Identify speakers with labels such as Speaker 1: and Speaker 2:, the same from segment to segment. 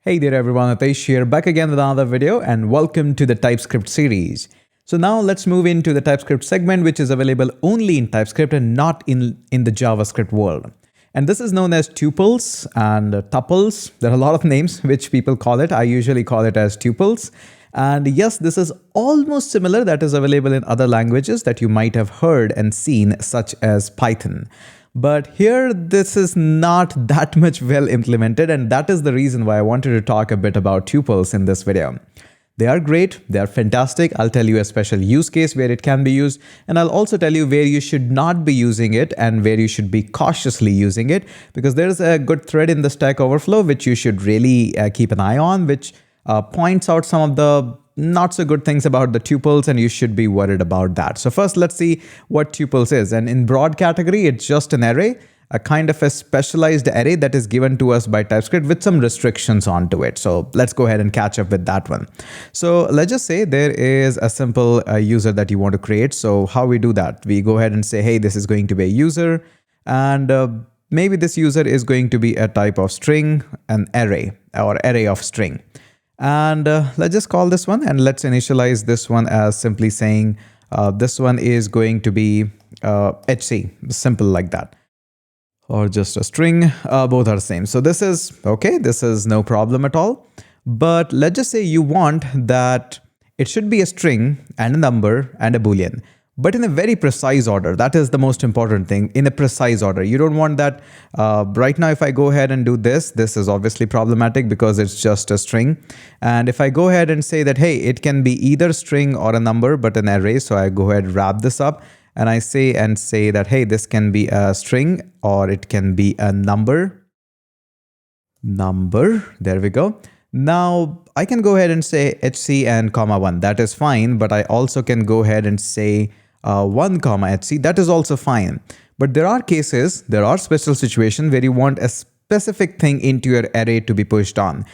Speaker 1: Hey there everyone, Atesh here, back again with another video and welcome to the TypeScript series. So now let's move into the TypeScript segment, which is available only in TypeScript and not in the JavaScript world. And this is known as tuples and tuples. There are a lot of names which people call it. I usually call it as tuples. And yes, this is almost similar that is available in other languages that you might have heard and seen, such as Python. But here, this is not that much well implemented, and that is the reason why I wanted to talk a bit about tuples in this video. They are great, they are fantastic. I'll tell you a special use case where it can be used, and I'll also tell you where you should not be using it and where you should be cautiously using it, because there's a good thread in the Stack Overflow which you should really keep an eye on, which points out some of the not so good things about the tuples, and you should be worried about that. So first, let's see what tuples is. And in broad category, it's just an array, a kind of a specialized array that is given to us by TypeScript with some restrictions onto it. So let's go ahead and catch up with that one. So let's just say there is a simple user that you want to create. So how we do that? We go ahead and say, hey, this is going to be a user, and maybe this user is going to be a type of string, an array or array of string. And let's just call this one, and let's initialize this one as simply saying this one is going to be HC, simple like that, or just a string. Both are the same. So this is okay. This is no problem at all. But let's just say you want that it should be a string and a number and a Boolean, but in a very precise order. That is the most important thing, in a precise order. You don't want that. Right now, if I go ahead and do this, this is obviously problematic because it's just a string. And if I go ahead and say that, hey, it can be either string or a number, but an array. So I go ahead and wrap this up and I say that, hey, this can be a string or it can be a number. There we go. Now I can go ahead and say HC and comma 1. That is fine. But I also can go ahead and say 1 comma HC. That is also fine. But there are cases, there are special situations where you want a specific thing into your array to be pushed on.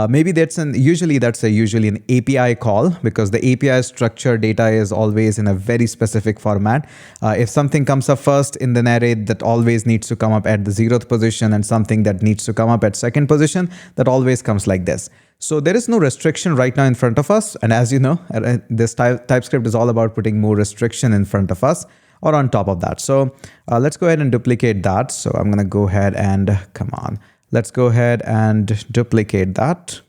Speaker 1: Maybe usually an API call, because the API structure data is always in a very specific format. If something comes up first in an array, that always needs to come up at the 0th position, and something that needs to come up at 2nd position, that always comes like this. So there is no restriction right now in front of us. And as you know, this TypeScript is all about putting more restriction in front of us or on top of that. So let's go ahead and duplicate that. So I'm going to go ahead and let's go ahead and duplicate that.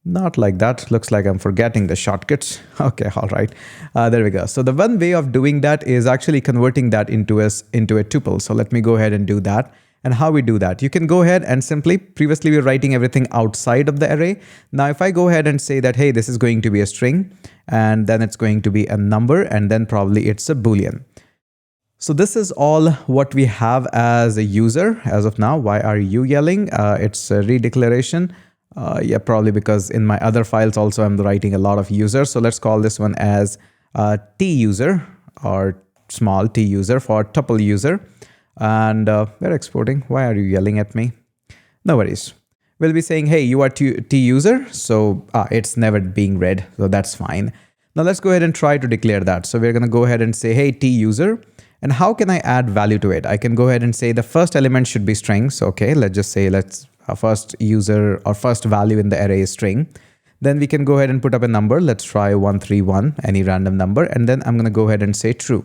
Speaker 1: Not like that. Looks like I'm forgetting the shortcuts. Okay, all right. There we go. So the one way of doing that is actually converting that into a tuple. So let me go ahead and do that. And how we do that? You can go ahead and simply, previously we were writing everything outside of the array. Now, if I go ahead and say that, hey, this is going to be a string, and then it's going to be a number, and then probably it's a Boolean. So this is all what we have as a user as of now. Why are you yelling? It's a redeclaration. Yeah, probably because in my other files also I'm writing a lot of users. So let's call this one as T user, or small t user for tuple user. And we're exporting. Why are you yelling at me? No worries. We'll be saying, hey, you are T user. So it's never being read. So that's fine. Now let's go ahead and try to declare that. So we're going to go ahead and say, hey, T user. And how can I add value to it? I can go ahead and say the first element should be strings. Okay, let's just say first user or first value in the array is string. Then we can go ahead and put up a number. Let's try 131, any random number. And then I'm going to go ahead and say true.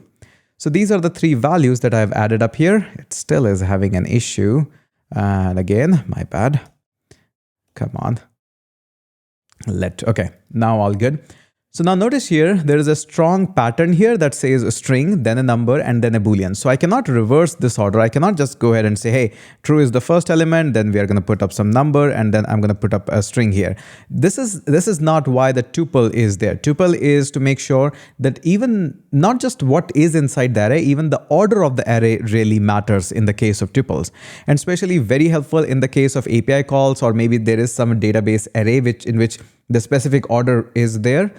Speaker 1: So these are the 3 values that I've added up here. It still is having an issue. And again, my bad. Come on. Okay, now all good. So now notice here, there is a strong pattern here that says a string, then a number, and then a Boolean. So I cannot reverse this order. I cannot just go ahead and say, hey, true is the first element, then we are going to put up some number, and then I'm going to put up a string here. This is not why the tuple is there. Tuple is to make sure that even not just what is inside the array, even the order of the array really matters in the case of tuples. And especially very helpful in the case of API calls, or maybe there is some database array in which the specific order is there.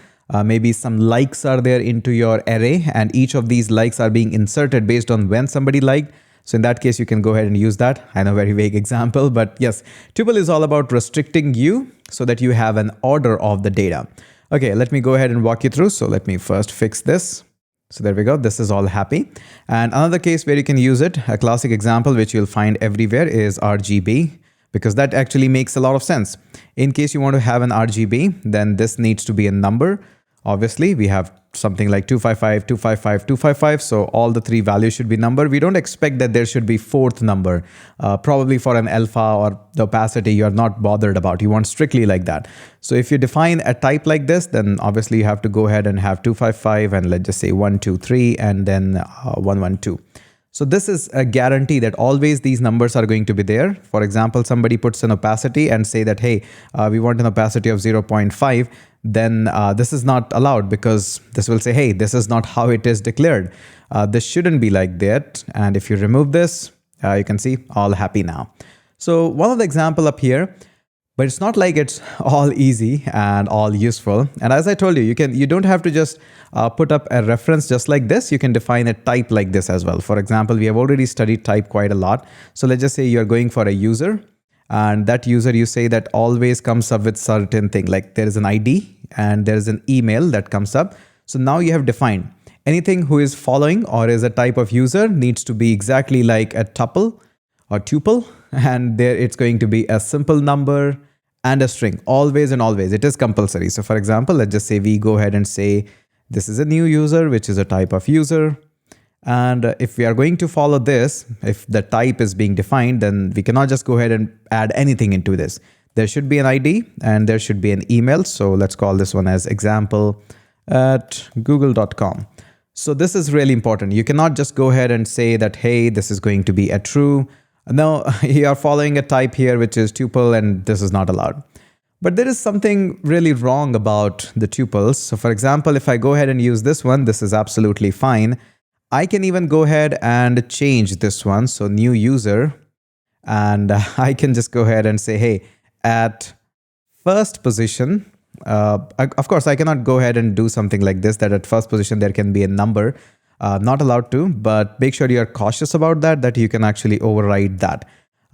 Speaker 1: Maybe some likes are there into your array, and each of these likes are being inserted based on when somebody liked. So in that case, you can go ahead and use that. I know, very vague example, but yes, tuple is all about restricting you so that you have an order of the data. Okay, let me go ahead and walk you through. So let me first fix this. So there we go. This is all happy. And another case where you can use it, a classic example which you'll find everywhere, is RGB. because that actually makes a lot of sense. In case you want to have an RGB, then this needs to be a number. Obviously, we have something like 255, 255, 255. So all the three values should be number. We don't expect that there should be fourth number. Probably for an alpha or the opacity, you're not bothered about. You want strictly like that. So if you define a type like this, then obviously you have to go ahead and have 255 and let's just say 123 and then 112. So this is a guarantee that always these numbers are going to be there. For example, somebody puts an opacity and say that, hey, we want an opacity of 0.5. Then this is not allowed because this will say, hey, this is not how it is declared. This shouldn't be like that. And if you remove this, you can see all happy now. So one of the example up here, but it's not like it's all easy and all useful. And as I told you, you don't have to just put up a reference just like this. You can define a type like this as well. For example, we have already studied type quite a lot. So let's just say you're going for a user, and that user you say that always comes up with certain thing, like there is an ID and there is an email that comes up. So now you have defined anything who is following or is a type of user needs to be exactly like a tuple or tuple, and there it's going to be a simple number and a string, always and always. It is compulsory. So for example, let's just say we go ahead and say this is a new user, which is a type of user. And if we are going to follow this, if the type is being defined, then we cannot just go ahead and add anything into this. There should be an ID and there should be an email. So let's call this one as example@google.com. So this is really important. You cannot just go ahead and say that, hey, this is going to be a true. No, you are following a type here, which is tuple, and this is not allowed. But there is something really wrong about the tuples. So for example, if I go ahead and use this one, this is absolutely fine. I can even go ahead and change this one. So new user, and I can just go ahead and say, hey, at first position, of course, I cannot go ahead and do something like this, that at first position, there can be a number. Not allowed to, but make sure you are cautious about that you can actually override that.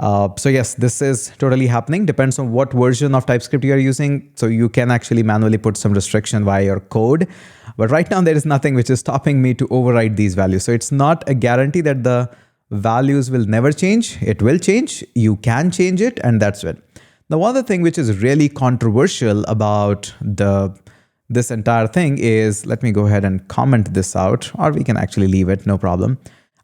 Speaker 1: So yes, this is totally happening. Depends on what version of TypeScript you are using. So you can actually manually put some restriction via your code. But right now there is nothing which is stopping me to override these values. So it's not a guarantee that the values will never change. It will change. You can change it, and that's it. Now, one other thing which is really controversial about this entire thing is, let me go ahead and comment this out, or we can actually leave it, no problem.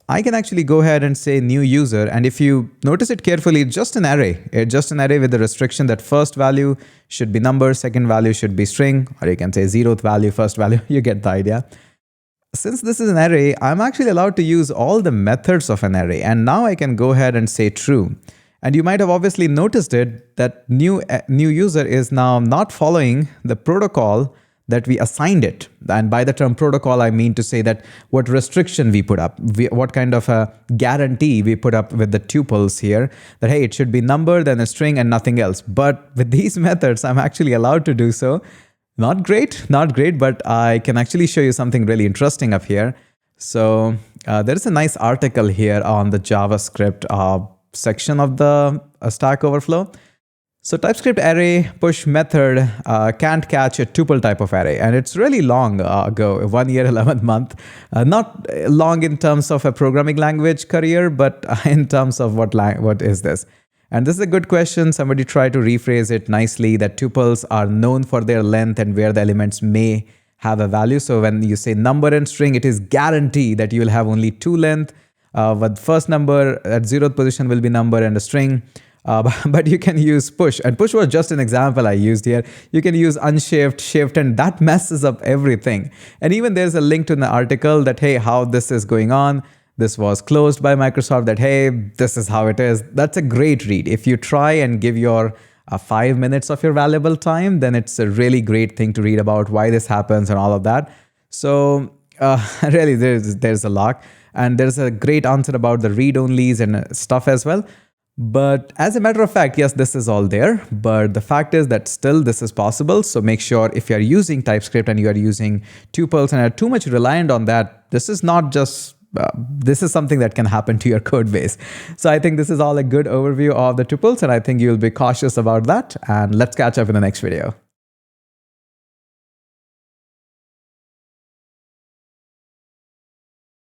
Speaker 1: I can actually go ahead and say new user, and if you notice it carefully, it's just an array. It's just an array with the restriction that first value should be number, second value should be string, or you can say 0th value, first value, you get the idea. Since this is an array, I'm actually allowed to use all the methods of an array, and now I can go ahead and say true. And you might have obviously noticed it, that new user is now not following the protocol that we assigned it. And by the term protocol, I mean to say that what restriction we put up, what kind of a guarantee we put up with the tuples here, that hey, it should be number, then a string and nothing else. But with these methods, I'm actually allowed to do so. Not great, but I can actually show you something really interesting up here. So there is a nice article here on the JavaScript section of the Stack Overflow. So TypeScript array push method can't catch a tuple type of array. And it's really long ago, 1 year, 11th month. Not long in terms of a programming language career, but in terms of what is this? And this is a good question. Somebody tried to rephrase it nicely, that tuples are known for their length and where the elements may have a value. So when you say number and string, it is guaranteed that you will have only 2 length. But first number at 0th position will be number and a string. But you can use push, and push was just an example I used here. You can use unshift, shift, and that messes up everything. And even there's a link to the article that, hey, how this is going on. This was closed by Microsoft, that, hey, this is how it is. That's a great read. If you try and give your 5 minutes of your valuable time, then it's a really great thing to read about why this happens and all of that. So really, there's a lot. And there's a great answer about the read-onlys and stuff as well. But as a matter of fact, yes, this is all there. But the fact is that still this is possible. So make sure if you're using TypeScript and you are using tuples and are too much reliant on that, this is not just, this is something that can happen to your code base. So I think this is all a good overview of the tuples, and I think you'll be cautious about that. And let's catch up in the next video.